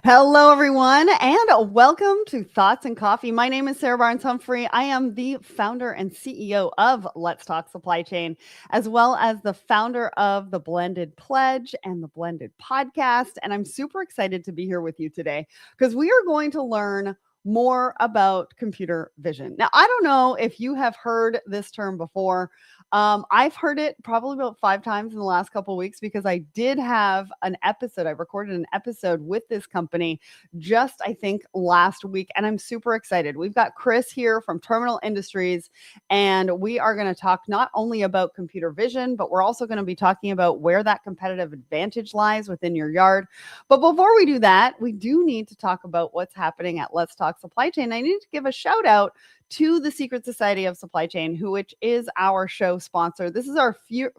Hello, everyone, and welcome to Thoughts and Coffee. My name is Sarah Barnes-Humphrey. I am the founder and CEO of Let's Talk Supply Chain, as well as the founder of the Blended Pledge and the Blended Podcast. And I'm super excited to be here with you today because we are going to learn more about computer vision. Now, I don't know if you have heard this term before. I've heard it probably about 5 times in the last couple of weeks because I did have an episode. I recorded an episode with this company just, I think, last week, and I'm super excited. We've got Chris here from Terminal Industries, and we are going to talk not only about computer vision, but we're also going to be talking about where that competitive advantage lies within your yard. But before we do that, we do need to talk about what's happening at Let's Talk Supply Chain. I need to give a shout out to the Secret Society of Supply Chain, which is our show sponsor. This is our free,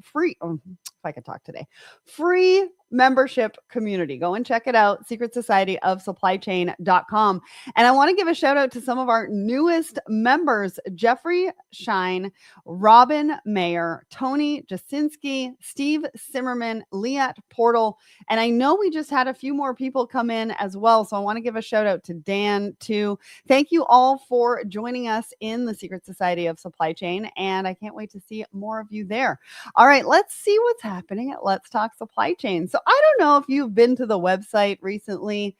if I could talk today, free membership community. Go and check it out, secretsocietyofsupplychain.com. And I want to give a shout out to some of our newest members, Jeffrey Shine, Robin Mayer, Tony Jasinski, Steve Zimmerman, Liat Portal. And I know we just had a few more people come in as well. So I want to give a shout out to Dan too. Thank you all for joining us in the Secret Society of Supply Chain. And I can't wait to see more of you there. All right, let's see what's happening at Let's Talk Supply Chain. So I don't know if you've been to the website recently,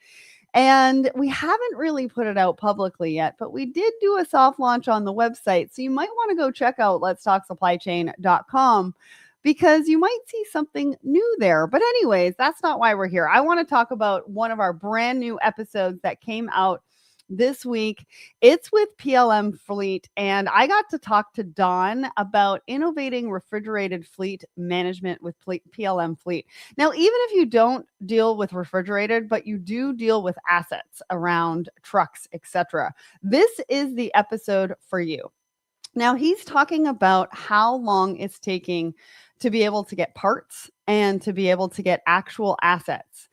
and we haven't really put it out publicly yet, but we did do a soft launch on the website. So you might want to go check out letstalksupplychain.com because you might see something new there. But anyways, that's not why we're here. I want to talk about one of our brand new episodes that came out this week. It's with PLM Fleet, and I got to talk to Don about innovating refrigerated fleet management with PLM Fleet. Now, even if you don't deal with refrigerated, but you do deal with assets around trucks, etc., this is the episode for you. Now, he's talking about how long it's taking to be able to get parts and to be able to get actual assets.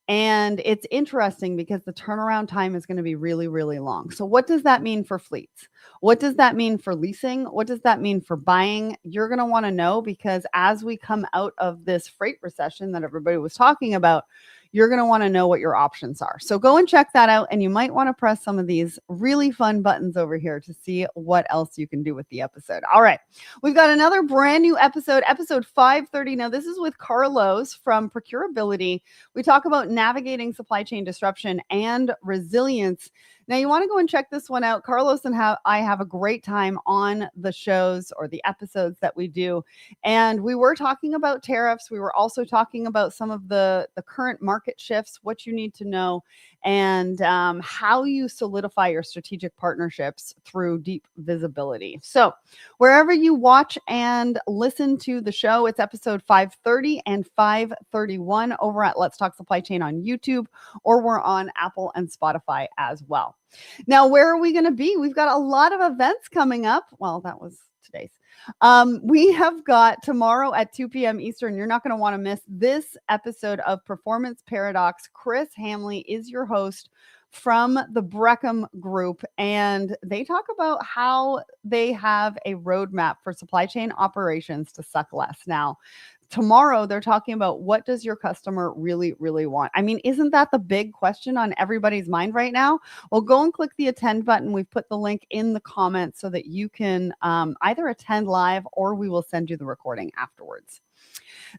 And it's interesting because the turnaround time is going to be really, really long. So what does that mean for fleets? What does that mean for leasing? What does that mean for buying? You're going to want to know, because as we come out of this freight recession that everybody was talking about, you're going to want to know what your options are. So go and check that out. And you might want to press some of these really fun buttons over here to see what else you can do with the episode. All right. We've got another brand new episode 530. Now, this is with Carlos from Procurability. We talk about navigating supply chain disruption and resilience. Now, you want to go and check this one out. Carlos and I have a great time on the shows or the episodes that we do. And we were talking about tariffs. We were also talking about some of the current market shifts, what you need to know, and how you solidify your strategic partnerships through deep visibility. So wherever you watch and listen to the show, it's episode 530 and 531 over at Let's Talk Supply Chain on YouTube, or we're on Apple and Spotify as well. Now, where are we going to be? We've got a lot of events coming up. Well, that was today's. We have got tomorrow at 2 p.m. Eastern. You're not going to want to miss this episode of Performance Paradox. Chris Hamley is your host from the Breckham Group, and they talk about how they have a roadmap for supply chain operations to suck less. Now, tomorrow, they're talking about, what does your customer really, really want? I mean, isn't that the big question on everybody's mind right now? Well, go and click the attend button. We've put the link in the comments so that you can either attend live, or we will send you the recording afterwards.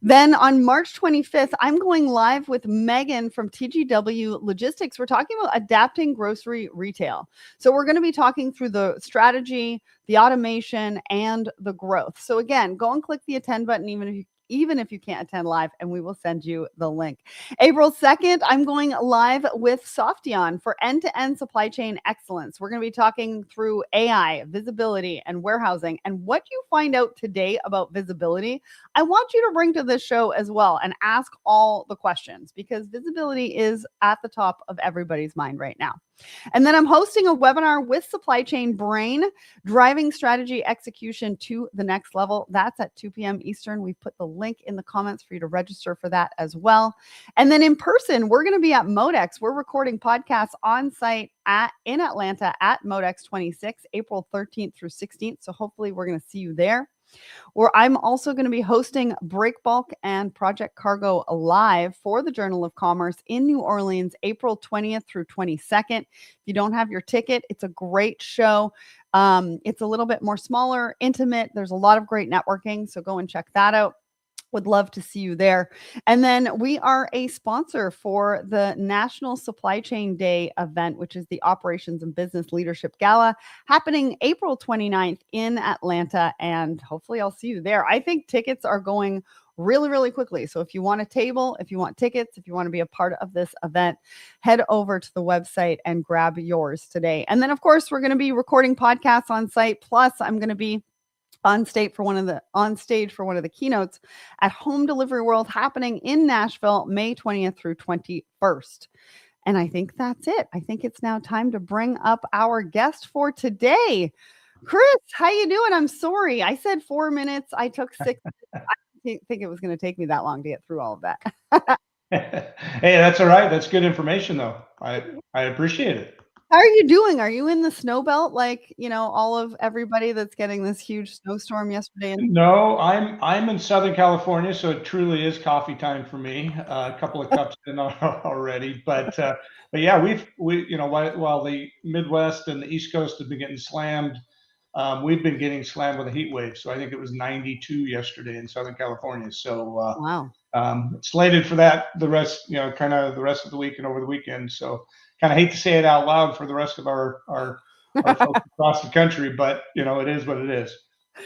Then on March 25th, I'm going live with Megan from TGW Logistics. We're talking about adapting grocery retail. So we're going to be talking through the strategy, the automation, and the growth. So again, go and click the attend button, even if you can't attend live, and we will send you the link. April 2nd, I'm going live with Softion for end-to-end supply chain excellence. We're going to be talking through AI, visibility, and warehousing. And what you find out today about visibility, I want you to bring to this show as well and ask all the questions, because visibility is at the top of everybody's mind right now. And then I'm hosting a webinar with Supply Chain Brain, driving strategy execution to the next level. That's at 2 p.m. Eastern. We've put the link in the comments for you to register for that as well. And then in person, we're going to be at Modex. We're recording podcasts on site in Atlanta at Modex 26, April 13th through 16th. So hopefully we're going to see you there. where I'm also going to be hosting Breakbulk and Project Cargo live for the Journal of Commerce in New Orleans, April 20th through 22nd. If you don't have your ticket, it's a great show. It's a little bit more smaller, intimate. There's a lot of great networking, so go and check that out. Would love to see you there. And then we are a sponsor for the National Supply Chain Day event, which is the Operations and Business Leadership Gala, happening April 29th in Atlanta. And hopefully I'll see you there. I think tickets are going really, really quickly. So if you want a table, if you want tickets, if you want to be a part of this event, head over to the website and grab yours today. And then, of course, we're going to be recording podcasts on site. Plus, I'm going to be on stage for one of the keynotes at Home Delivery World happening in Nashville, May 20th through 21st. And I think that's it. I think it's now time to bring up our guest for today. Chris, how you doing? I'm sorry. I said 4 minutes. I took 6 minutes. I didn't think it was going to take me that long to get through all of that. Hey, that's all right. That's good information, though. I appreciate it. How are you doing? Are you in the snow belt like, all of everybody that's getting this huge snowstorm yesterday? No, I'm in Southern California, so it truly is coffee time for me. A couple of cups in already, but yeah, while the Midwest and the East Coast have been getting slammed, we've been getting slammed with a heat wave. So I think it was 92 yesterday in Southern California. So wow. Slated for that the rest of the week and over the weekend. So kind of hate to say it out loud for the rest of our folks across the country, but it is what it is.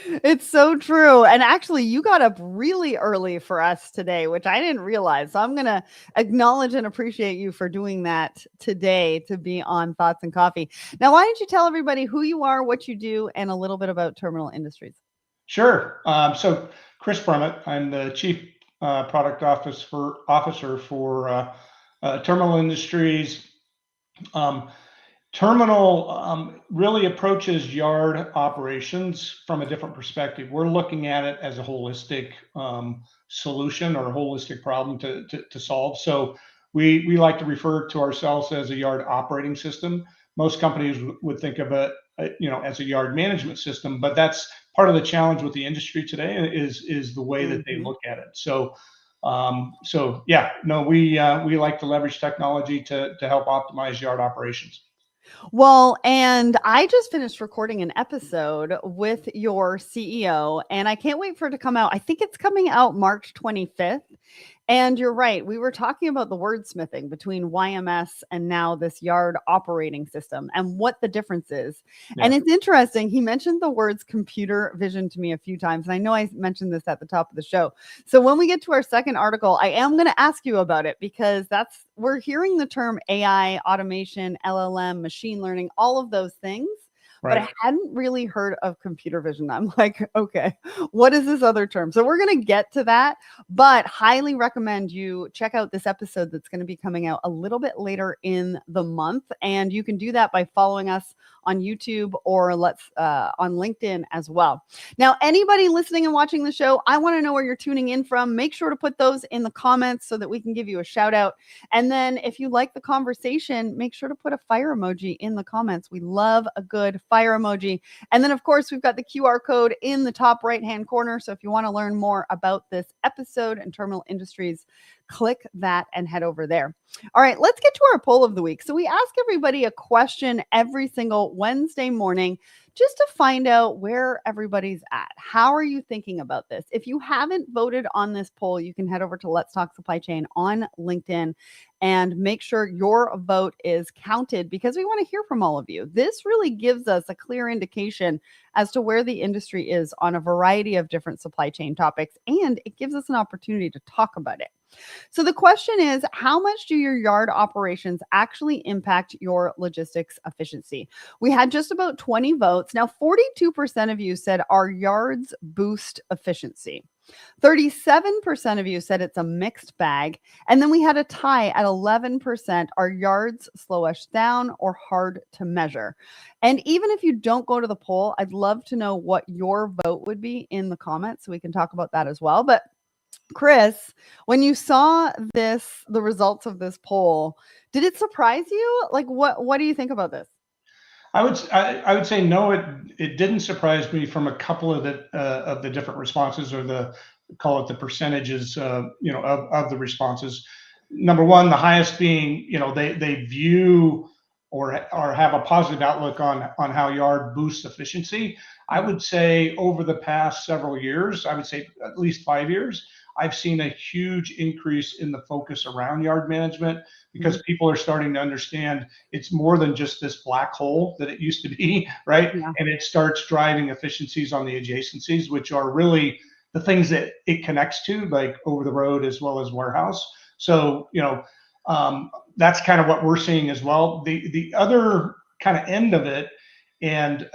It's so true. And actually, you got up really early for us today, which I didn't realize. So I'm going to acknowledge and appreciate you for doing that today to be on Thoughts and Coffee. Now, why don't you tell everybody who you are, what you do, and a little bit about Terminal Industries? Sure. So Chris Brumett, I'm the Chief Product Officer for Terminal Industries. Terminal really approaches yard operations from a different perspective. We're looking at it as a holistic solution or a holistic problem to solve. So we like to refer to ourselves as a yard operating system. Most companies would think of it, as a yard management system, but that's part of the challenge with the industry today is the way that they look at it. So we like to leverage technology to help optimize yard operations. Well, and I just finished recording an episode with your CEO, and I can't wait for it to come out. I think it's coming out March 25th. And you're right. We were talking about the wordsmithing between YMS and now this yard operating system and what the difference is. Yeah. And it's interesting. He mentioned the words computer vision to me a few times. And I know I mentioned this at the top of the show. So when we get to our second article, I am going to ask you about it because we're hearing the term AI, automation, LLM, machine learning, all of those things. Right. But I hadn't really heard of computer vision. I'm like, okay, what is this other term? So we're going to get to that, but highly recommend you check out this episode that's going to be coming out a little bit later in the month. And you can do that by following us on YouTube or on LinkedIn as well. Now, anybody listening and watching the show, I want to know where you're tuning in from. Make sure to put those in the comments so that we can give you a shout out. And then if you like the conversation, make sure to put a fire emoji in the comments. We love a good fire emoji. And then, of course, we've got the QR code in the top right-hand corner. So if you want to learn more about this episode and Terminal Industries, click that and head over there. All right, let's get to our poll of the week. So we ask everybody a question every single Wednesday morning just to find out where everybody's at. How are you thinking about this? If you haven't voted on this poll, you can head over to Let's Talk Supply Chain on LinkedIn and make sure your vote is counted because we want to hear from all of you. This really gives us a clear indication as to where the industry is on a variety of different supply chain topics, and it gives us an opportunity to talk about it. So the question is, how much do your yard operations actually impact your logistics efficiency? We had just about 20 votes. Now, 42% of you said our yards boost efficiency. 37% of you said it's a mixed bag. And then we had a tie at 11%. Our yards slow us down or hard to measure. And even if you don't go to the poll, I'd love to know what your vote would be in the comments so we can talk about that as well. But Chris, when you saw the results of this poll, did it surprise you? Like, what do you think about this? I would say no. It didn't surprise me from a couple of the different responses, or the, call it the percentages, of the responses. Number one, the highest being, they view or have a positive outlook on how yard boosts efficiency. I would say over the past several years, I would say at least 5 years, I've seen a huge increase in the focus around yard management, because people are starting to understand it's more than just this black hole that it used to be, right? Yeah. And it starts driving efficiencies on the adjacencies, which are really the things that it connects to, like over the road as well as warehouse. So, that's kind of what we're seeing as well. The other kind of end of it, and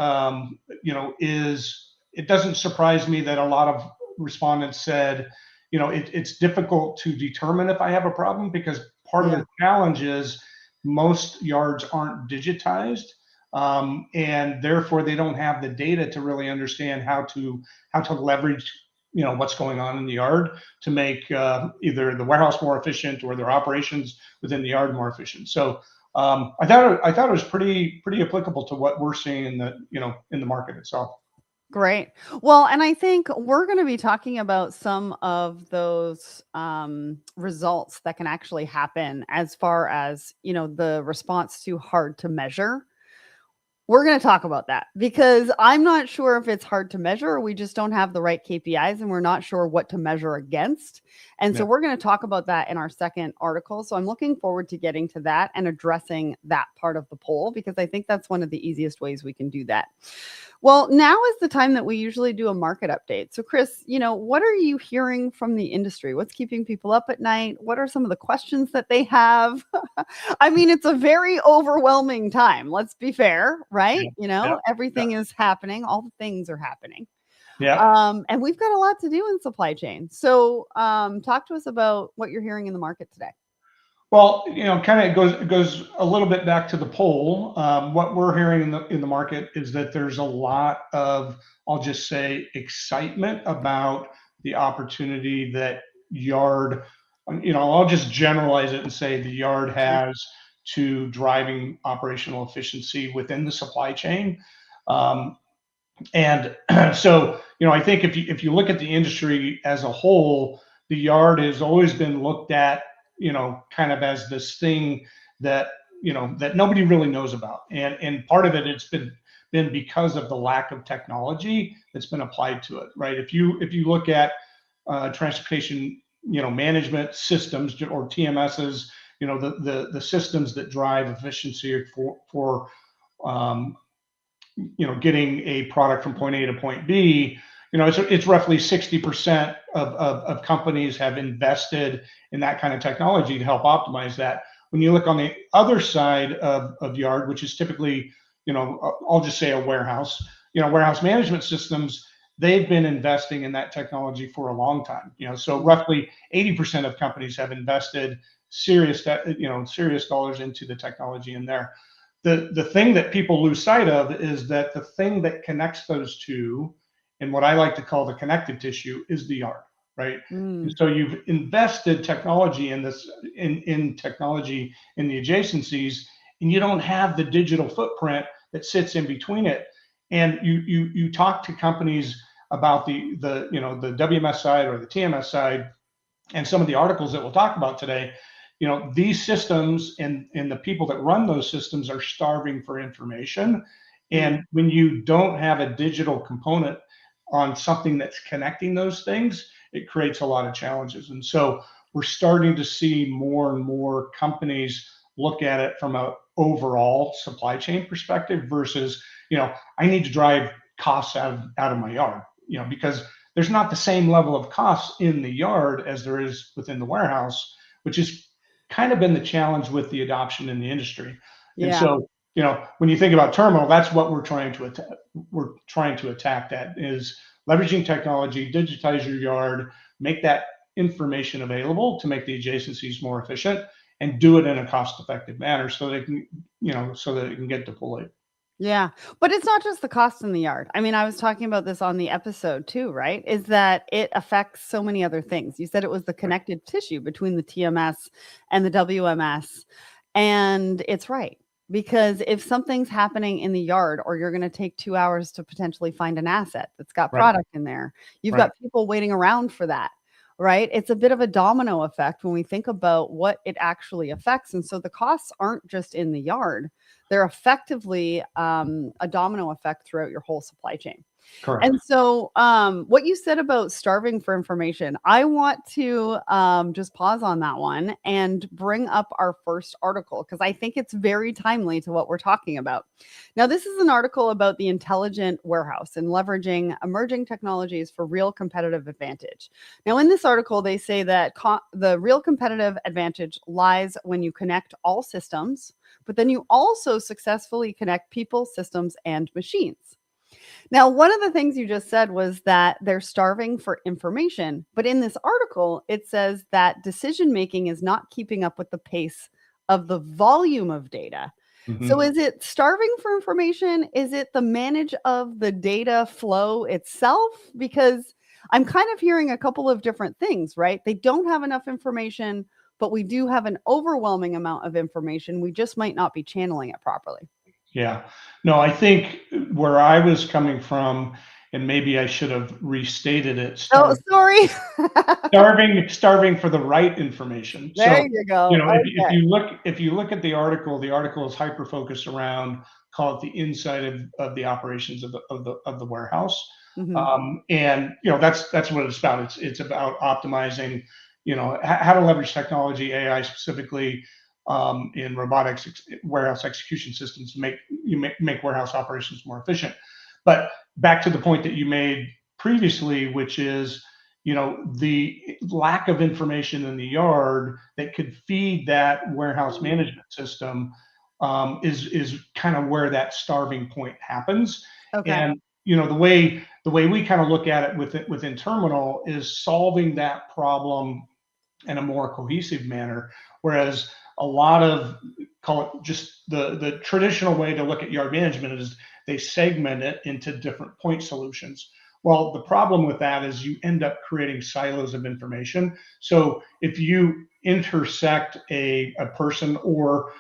is, it doesn't surprise me that a lot of respondents said, it's difficult to determine if I have a problem, because part of Yeah. the challenge is most yards aren't digitized, and therefore they don't have the data to really understand how to leverage what's going on in the yard to make either the warehouse more efficient or their operations within the yard more efficient. So I thought it was pretty applicable to what we're seeing in the market itself. Great. Well, and I think we're going to be talking about some of those results that can actually happen as far as, the response to hard to measure. We're going to talk about that, because I'm not sure if it's hard to measure, or we just don't have the right KPIs and we're not sure what to measure against. And so Yeah. we're going to talk about that in our second article. So I'm looking forward to getting to that and addressing that part of the poll, because I think that's one of the easiest ways we can do that. Well, now is the time that we usually do a market update. So Chris, what are you hearing from the industry? What's keeping people up at night? What are some of the questions that they have? I mean, it's a very overwhelming time. Let's be fair, right? Yeah. Everything is happening. All the things are happening. Yeah. And we've got a lot to do in supply chain. So talk to us about what you're hearing in the market today. Well, kind of goes a little bit back to the poll. What we're hearing in the market is that there's a lot of, I'll just say, excitement about the opportunity that yard, I'll just generalize it and say the yard Sure. has to driving operational efficiency within the supply chain. And so, I think if you look at the industry as a whole, the yard has always been looked at, kind of as this thing that, that nobody really knows about. And part of it's been because of the lack of technology that's been applied to it, right? If you look at transportation, management systems, or TMSs, the systems that drive efficiency for getting a product from point A to point B, it's roughly 60% of companies have invested in that kind of technology to help optimize that. When you look on the other side of yard, which is typically, I'll just say a warehouse, warehouse management systems, they've been investing in that technology for a long time. So roughly 80% of companies have invested serious dollars into the technology in there. The thing that people lose sight of is that the thing that connects those two, and what I like to call the connective tissue, is the yard, right? And so you've invested technology in this, in technology in the adjacencies, and you don't have the digital footprint that sits in between it. And you talk to companies about the WMS side or the TMS side, and some of the articles that we'll talk about today, these systems and the people that run those systems are starving for information. And when you don't have a digital component on something that's connecting those things, it creates a lot of challenges. And so we're starting to see more and more companies look at it from an overall supply chain perspective versus, I need to drive costs out of my yard, because there's not the same level of costs in the yard as there is within the warehouse, which has kind of been the challenge with the adoption in the industry. And so, when you think about terminal, that's what we're trying to attack. We're trying to attack that, is leveraging technology, digitize your yard, make that information available to make the adjacencies more efficient, and do it in a cost-effective manner so they can, so that it can get deployed. Yeah. But it's not just the cost in the yard. I mean, I was talking about this on the episode too, right? Is that it affects so many other things. You said it was the connective tissue between the TMS and the WMS. And it's right. because if something's happening in the yard, or you're going to take 2 hours to potentially find an asset that's got Right. product in there, you've Right. got people waiting around for that, right? It's a bit of a domino effect when we think about what it actually affects. And so the costs aren't just in the yard, they're effectively a domino effect throughout your whole supply chain. Correct. And so, what you said about starving for information, I want to just pause on that one and bring up our first article, because I think it's very timely to what we're talking about. Now, this is an article about the intelligent warehouse and leveraging emerging technologies for real competitive advantage. Now, in this article, they say that the real competitive advantage lies when you connect all systems, but then you also successfully connect people, systems, and machines. Now, one of the things you just said was that they're starving for information. But in this article, it says that decision making is not keeping up with the pace of the volume of data. So is it starving for information? Is it the manage of the data flow itself? Because I'm kind of hearing a couple of different things, right? They don't have enough information, but we do have an overwhelming amount of information. We just might not be channeling it properly. Yeah. No, I think where I was coming from, and maybe I should have restated it, Oh, sorry. starving for the right information. There So, you go. if you look at the article is hyper focused around, call it the inside of the operations of the warehouse. Mhm. And that's what it's about. It's about optimizing, how to leverage technology, AI specifically, in robotics warehouse execution systems to make warehouse operations more efficient. But back to the point that you made previously, which is, the lack of information in the yard that could feed that warehouse management system, is kind of where that starving point happens. Okay. And the way we kind of look at it within Terminal is solving that problem in a more cohesive manner. Whereas a lot of, call it just the traditional way to look at yard management, is they segment it into different point solutions. Well, the problem with that is you end up creating silos of information. So if you intersect a person, or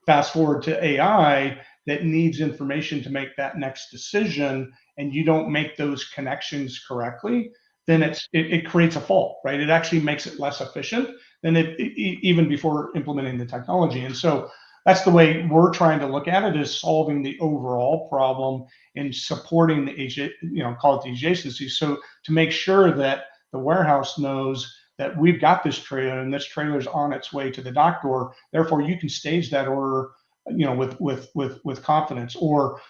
fast forward to AI that needs information to make that next decision, and you don't make those connections correctly, then it creates a fault, right? It actually makes it less efficient than even before implementing the technology. And so that's the way we're trying to look at it, is solving the overall problem and supporting call it the adjacency. So to make sure that the warehouse knows that we've got this trailer, and this trailer is on its way to the dock door. Therefore, you can stage that order, with confidence. Or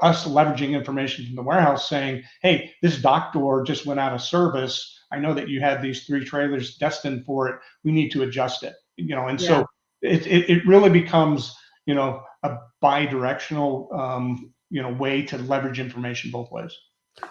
us leveraging information from the warehouse saying, hey, this dock door just went out of service. I know that you had these 3 trailers destined for it. We need to adjust it. And Yeah. so it really becomes a bi-directional way to leverage information both ways.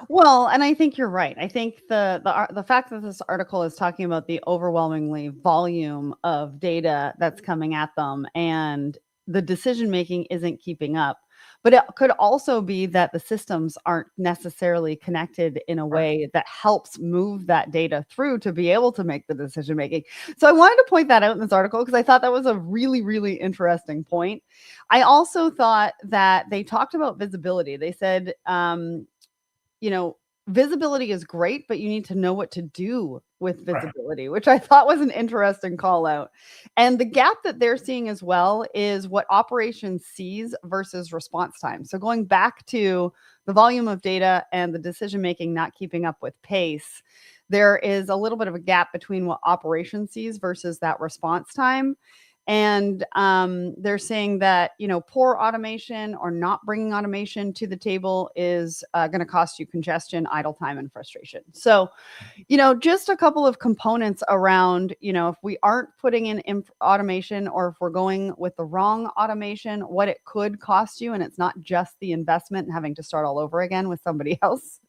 Well, and I think you're right. I think the fact that this article is talking about the overwhelmingly volume of data that's coming at them, and the decision making isn't keeping up. But it could also be that the systems aren't necessarily connected in a way that helps move that data through to be able to make the decision making. So I wanted to point that out in this article, because I thought that was a really, really interesting point. I also thought that they talked about visibility. They said, visibility is great, but you need to know what to do with visibility, which I thought was an interesting call out. And the gap that they're seeing as well is what operations sees versus response time. So going back to the volume of data and the decision making not keeping up with pace, there is a little bit of a gap between what operations sees versus that response time. And they're saying that, poor automation or not bringing automation to the table is going to cost you congestion, idle time, and frustration. So, just a couple of components around, if we aren't putting in automation, or if we're going with the wrong automation, what it could cost you. And it's not just the investment and having to start all over again with somebody else.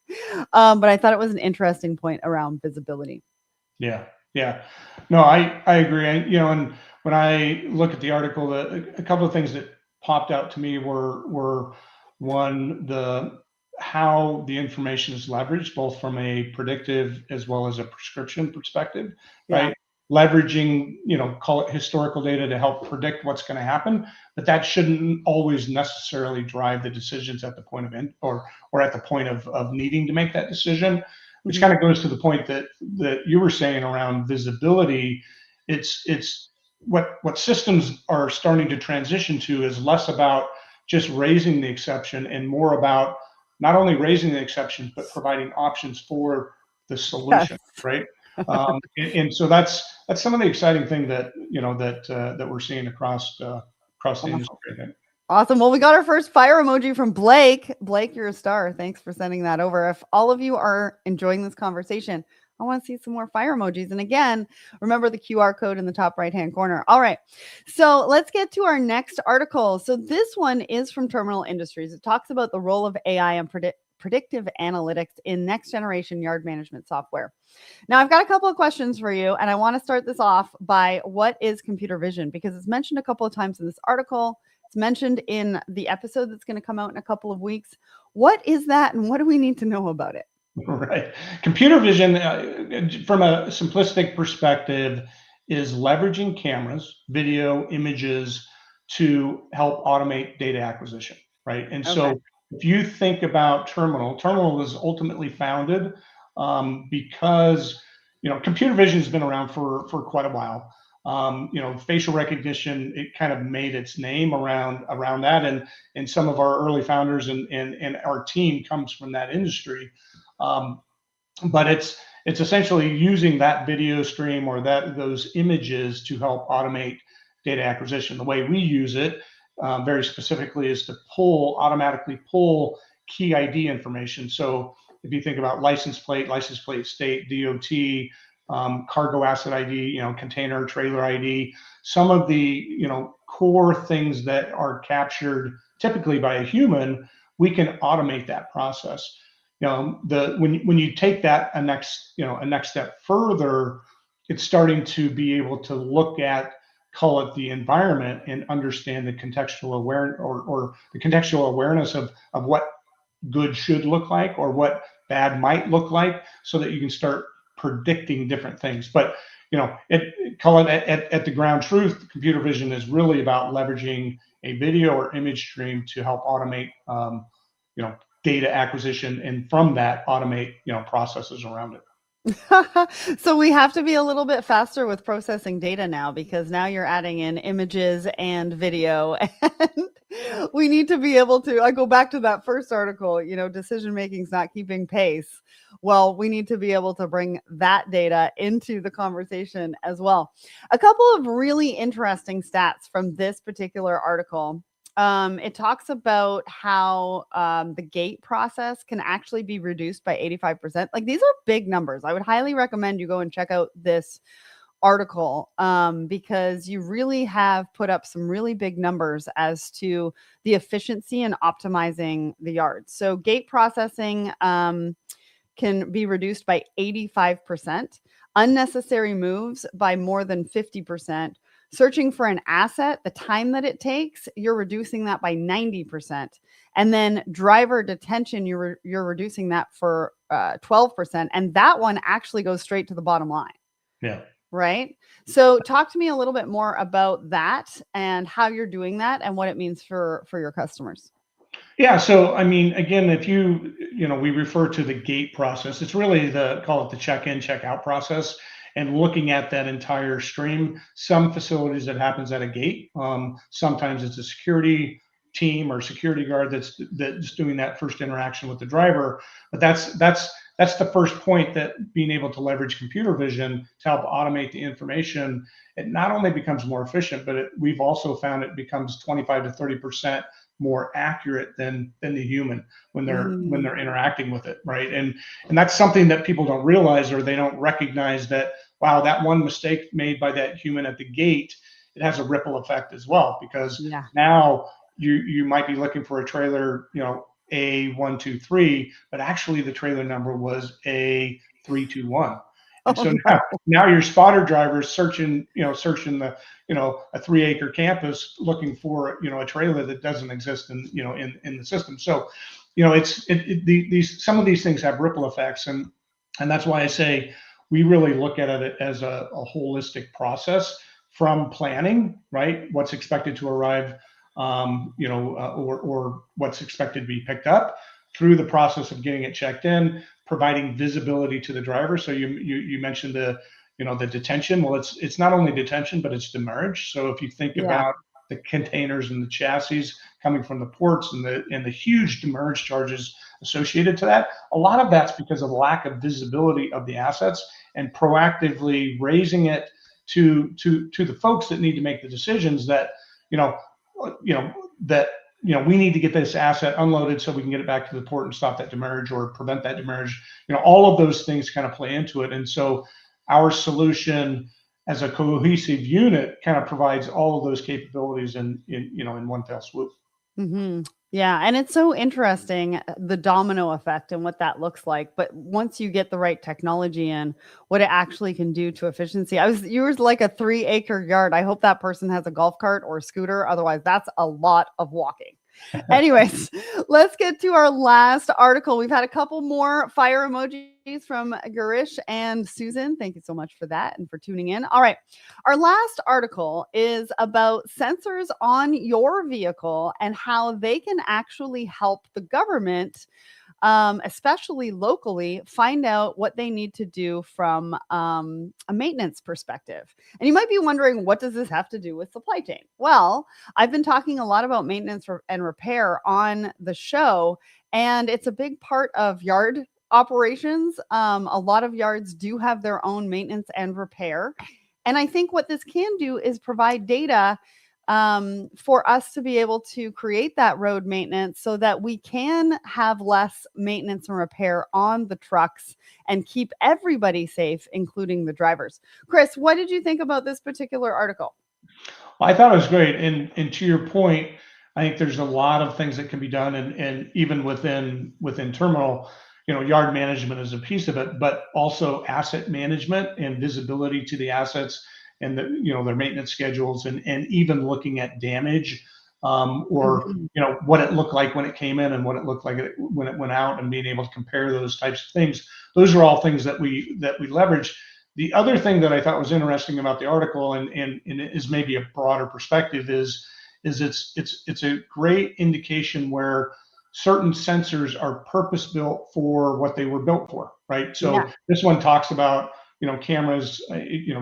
But I thought it was an interesting point around visibility. Yeah. Yeah. No, I agree. And when I look at the article, a couple of things that popped out to me were one, how the information is leveraged, both from a predictive as well as a prescription perspective, Yeah. right? leveraging, call it historical data to help predict what's going to happen, but that shouldn't always necessarily drive the decisions at the point of end or at the point of needing to make that decision, which kind of goes to the point that you were saying around visibility. It's what systems are starting to transition to is less about just raising the exception and more about not only raising the exceptions, but providing options for the solution, Yes. right? And so that's some of the exciting thing that that we're seeing across the industry, I think. Awesome. Well, we got our first fire emoji from Blake. Blake, you're a star. Thanks for sending that over. If all of you are enjoying this conversation, I want to see some more fire emojis. And again, remember the QR code in the top right-hand corner. All right. So let's get to our next article. So this one is from Terminal Industries. It talks about the role of AI and predictive analytics in next generation yard management software. Now, I've got a couple of questions for you, and I want to start this off by what is computer vision? Because it's mentioned a couple of times in this article. It's mentioned in the episode that's going to come out in a couple of weeks. What is that, and what do we need to know about it? Right. Computer vision, from a simplistic perspective, is leveraging cameras, video, images to help automate data acquisition, right? And so if you think about Terminal was ultimately founded because computer vision has been around for quite a while. Facial recognition, it kind of made its name around that, and some of our early founders and our team comes from that industry. But it's essentially using that video stream or those images to help automate data acquisition. The way we use it very specifically is to automatically pull key ID information. So if you think about license plate state, DOT, cargo asset ID, container, trailer ID, some of the core things that are captured typically by a human, we can automate that process. When you take that a next step further, it's starting to be able to look at, call it the environment, and understand the contextual awareness or the contextual awareness of what good should look like or what bad might look like, so that you can start predicting different things. But call it at the ground truth, computer vision is really about leveraging a video or image stream to help automate data acquisition, and from that automate processes around it. So we have to be a little bit faster with processing data now, because now you're adding in images and video, and we need to be able to, I go back to that first article, decision making is not keeping pace. Well, we need to be able to bring that data into the conversation as well. A couple of really interesting stats from this particular article. It talks about how the gate process can actually be reduced by 85%. Like, these are big numbers. I would highly recommend you go and check out this article because you really have put up some really big numbers as to the efficiency and optimizing the yard. So gate processing can be reduced by 85%, unnecessary moves by more than 50%. Searching for an asset, the time that it takes, you're reducing that by 90%. And then driver detention, you're reducing that for 12%. And that one actually goes straight to the bottom line. Yeah. Right. So talk to me a little bit more about that and how you're doing that and what it means for your customers. Yeah. So, I mean, again, if we refer to the gate process, it's really call it the check-in, check-out process, and looking at that entire stream. Some facilities that happens at a gate. Sometimes it's a security team or security guard that's doing that first interaction with the driver. But that's the first point, that being able to leverage computer vision to help automate the information, it not only becomes more efficient, but we've also found it becomes 25 to 30% more accurate than the human when they're interacting with it, right? And that's something that people don't realize, or they don't recognize, that wow, that one mistake made by that human at the gate, it has a ripple effect as well, because now you might be looking for a trailer, A123, but actually the trailer number was A321. And so now your spotter driver is searching the, a 3-acre campus looking for, a trailer that doesn't exist in the system. So, some of these things have ripple effects. And that's why I say we really look at it as a holistic process from planning, right? What's expected to arrive, or what's expected to be picked up, through the process of getting it checked in, providing visibility to the driver. So you mentioned the detention. Well, it's not only detention, but it's demurrage. So if you think about the containers and the chassis coming from the ports and the huge demurrage charges associated to that, a lot of that's because of lack of visibility of the assets, and proactively raising it to the folks that need to make the decisions that we need to get this asset unloaded so we can get it back to the port and stop that demurrage or prevent that demurrage. All of those things kind of play into it. And so our solution as a cohesive unit kind of provides all of those capabilities in one fell swoop. Mm-hmm. Yeah. And it's so interesting, the domino effect and what that looks like. But once you get the right technology in, what it actually can do to efficiency. You were like a 3-acre yard. I hope that person has a golf cart or a scooter. Otherwise, that's a lot of walking. Anyways, let's get to our last article. We've had a couple more fire emojis from Girish and Susan. Thank you so much for that and for tuning in. All right. Our last article is about sensors on your vehicle and how they can actually help the government, especially locally, find out what they need to do from a maintenance perspective. And you might be wondering, what does this have to do with supply chain? Well, I've been talking a lot about maintenance and repair on the show, and it's a big part of yard operations. A lot of yards do have their own maintenance and repair. And I think what this can do is provide data for us to be able to create that road maintenance so that we can have less maintenance and repair on the trucks and keep everybody safe, including the drivers. Chris, what did you think about this particular article? Well, I thought it was great. And to your point, I think there's a lot of things that can be done, and even within terminal, yard management is a piece of it, but also asset management and visibility to the assets and their maintenance schedules, and even looking at damage, or what it looked like when it came in and what it looked like when it went out, and being able to compare those types of things. Those are all things that we leverage. The other thing that I thought was interesting about the article, and is maybe a broader perspective, is it's a great indication where certain sensors are purpose built for what they were built for, right? So this one talks about cameras,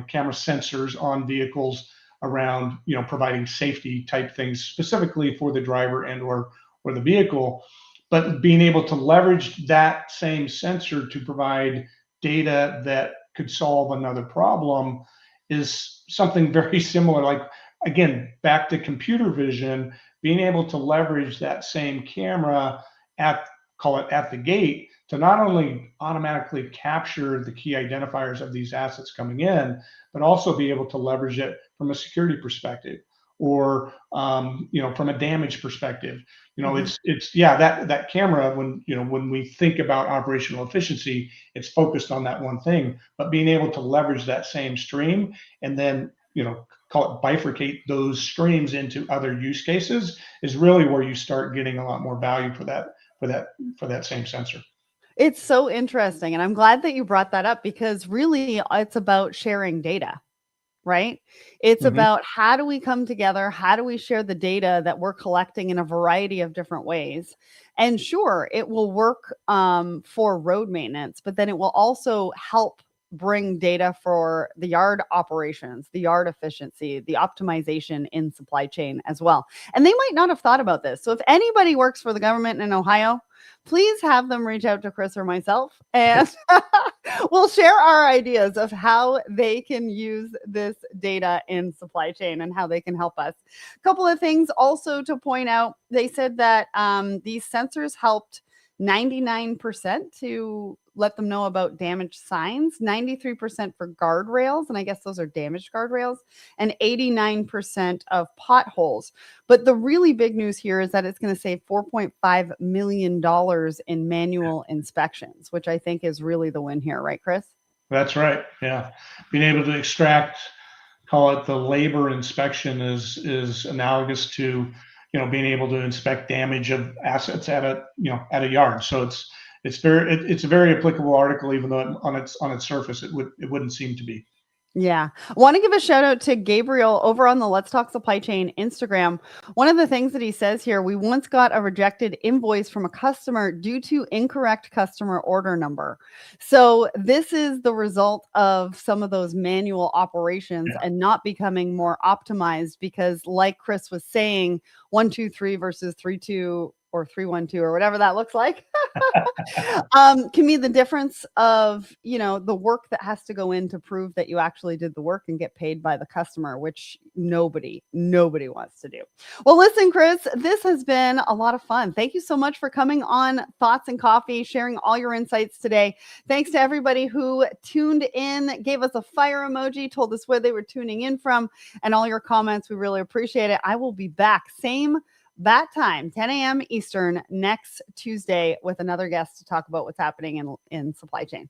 camera sensors on vehicles around, providing safety type things specifically for the driver and or the vehicle, but being able to leverage that same sensor to provide data that could solve another problem is something very similar. Like, again, back to computer vision, being able to leverage that same camera at the gate to not only automatically capture the key identifiers of these assets coming in, but also be able to leverage it from a security perspective, or from a damage perspective. It's that camera, when we think about operational efficiency, it's focused on that one thing, but being able to leverage that same stream and then call it bifurcate those streams into other use cases is really where you start getting a lot more value for that same sensor. It's so interesting. And I'm glad that you brought that up, because really it's about sharing data, right? It's about, how do we come together? How do we share the data that we're collecting in a variety of different ways? And sure, it will work for road maintenance, but then it will also help bring data for the yard operations, the yard efficiency, the optimization in supply chain as well. And they might not have thought about this. So if anybody works for the government in Ohio, please have them reach out to Chris or myself, and we'll share our ideas of how they can use this data in supply chain and how they can help us. A couple of things also to point out. They said that these sensors helped 99% to let them know about damaged signs, 93% for guardrails, and I guess those are damaged guardrails, and 89% of potholes. But the really big news here is that it's going to save $4.5 million in manual inspections, which I think is really the win here, right, Chris? That's right. Yeah. Being able to extract, call it the labor inspection, is analogous to being able to inspect damage of assets at a yard. So it's it's a very applicable article, even though on its surface it wouldn't seem to be. Yeah. I want to give a shout out to Gabriel over on the Let's Talk Supply Chain Instagram. One of the things that he says here, we once got a rejected invoice from a customer due to incorrect customer order number. So this is the result of some of those manual operations and not becoming more optimized because like Chris was saying, 123 versus 32 or 312 or whatever that looks like can be the difference of, the work that has to go in to prove that you actually did the work and get paid by the customer, which nobody wants to do. Well, listen, Chris, this has been a lot of fun. Thank you so much for coming on Thoughts and Coffee, sharing all your insights today. Thanks to everybody who tuned in, gave us a fire emoji, told us where they were tuning in from, and all your comments. We really appreciate it. I will be back same bat time, 10 a.m. Eastern next Tuesday with another guest to talk about what's happening in supply chain.